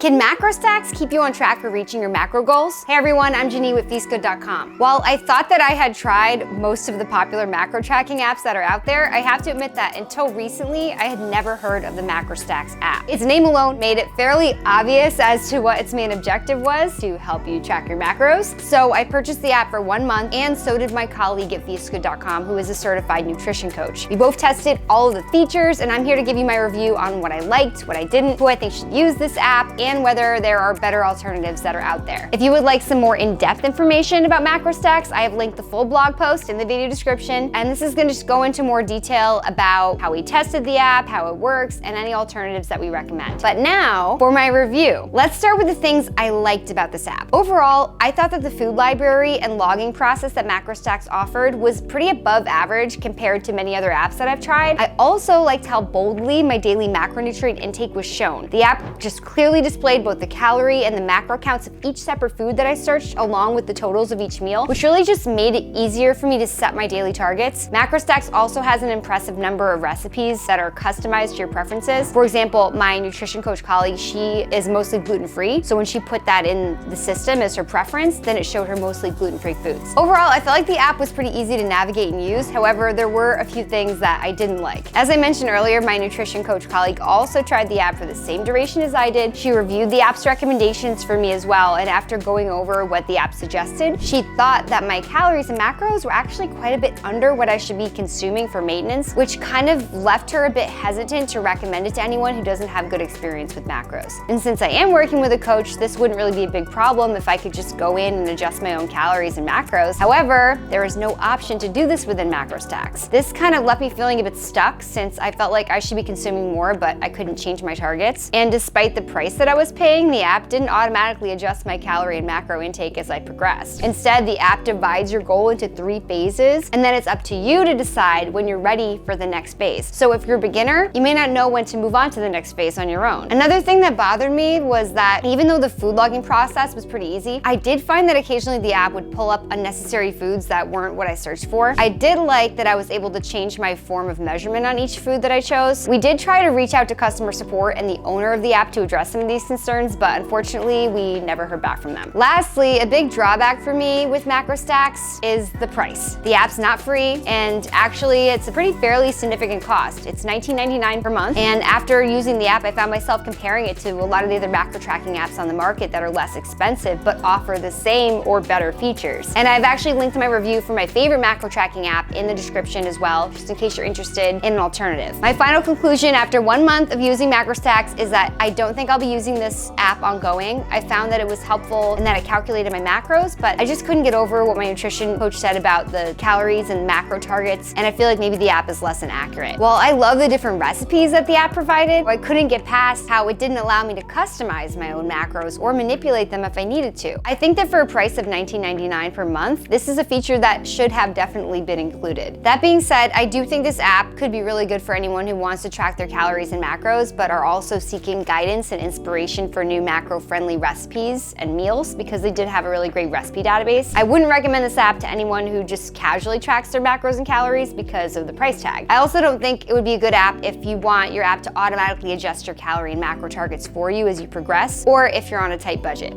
Can Macrostax keep you on track for reaching your macro goals? Hey everyone, I'm Janine with feastgood.com. While I thought that I had tried most of the popular macro tracking apps that are out there, I have to admit that until recently, I had never heard of the Macrostax app. Its name alone made it fairly obvious as to what its main objective was, to help you track your macros. So I purchased the app for 1 month, and so did my colleague at feastgood.com, who is a certified nutrition coach. We both tested all of the features, and I'm here to give you my review on what I liked, what I didn't, who I think should use this app, and whether there are better alternatives that are out there. If you would like some more in-depth information about Macrostax, I have linked the full blog post in the video description, and this is going to just go into more detail about how we tested the app, how it works, and any alternatives that we recommend. But now, for my review. Let's start with the things I liked about this app. Overall, I thought that the food library and logging process that Macrostax offered was pretty above average compared to many other apps that I've tried. I also liked how boldly my daily macronutrient intake was shown. The app just clearly displayed both the calorie and the macro counts of each separate food that I searched, along with the totals of each meal, which really just made it easier for me to set my daily targets. Macrostax also has an impressive number of recipes that are customized to your preferences. For example, my nutrition coach colleague, she is mostly gluten-free, so when she put that in the system as her preference, then it showed her mostly gluten-free foods. Overall, I felt like the app was pretty easy to navigate and use. However, there were a few things that I didn't like. As I mentioned earlier, my nutrition coach colleague also tried the app for the same duration as I did. She reviewed the app's recommendations for me as well, and after going over what the app suggested, she thought that my calories and macros were actually quite a bit under what I should be consuming for maintenance, which kind of left her a bit hesitant to recommend it to anyone who doesn't have good experience with macros. And since I am working with a coach, this wouldn't really be a big problem if I could just go in and adjust my own calories and macros. However, there is no option to do this within Macrostax. This kind of left me feeling a bit stuck, since I felt like I should be consuming more, but I couldn't change my targets. And despite the price that I was paying, the app didn't automatically adjust my calorie and macro intake as I progressed. Instead, the app divides your goal into 3 phases, and then it's up to you to decide when you're ready for the next phase. So if you're a beginner, you may not know when to move on to the next phase on your own. Another thing that bothered me was that even though the food logging process was pretty easy, I did find that occasionally the app would pull up unnecessary foods that weren't what I searched for. I did like that I was able to change my form of measurement on each food that I chose. We did try to reach out to customer support and the owner of the app to address some of these concerns, but unfortunately, we never heard back from them. Lastly, a big drawback for me with Macrostax is the price. The app's not free, and actually it's a pretty fairly significant cost. It's $19.99 per month, and after using the app, I found myself comparing it to a lot of the other macro tracking apps on the market that are less expensive but offer the same or better features. And I've actually linked my review for my favorite macro tracking app in the description as well, just in case you're interested in an alternative. My final conclusion after 1 month of using Macrostax is that I don't think I'll be using this app ongoing. I found that it was helpful and that it calculated my macros, but I just couldn't get over what my nutrition coach said about the calories and macro targets, and I feel like maybe the app is less than accurate. While I love the different recipes that the app provided, I couldn't get past how it didn't allow me to customize my own macros or manipulate them if I needed to. I think that for a price of $19.99 per month, this is a feature that should have definitely been included. That being said, I do think this app could be really good for anyone who wants to track their calories and macros, but are also seeking guidance and inspiration for new macro-friendly recipes and meals, because they did have a really great recipe database. I wouldn't recommend this app to anyone who just casually tracks their macros and calories because of the price tag. I also don't think it would be a good app if you want your app to automatically adjust your calorie and macro targets for you as you progress, or if you're on a tight budget.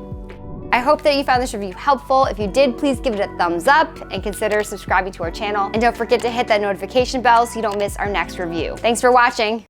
I hope that you found this review helpful. If you did, please give it a thumbs up and consider subscribing to our channel. And don't forget to hit that notification bell so you don't miss our next review. Thanks for watching.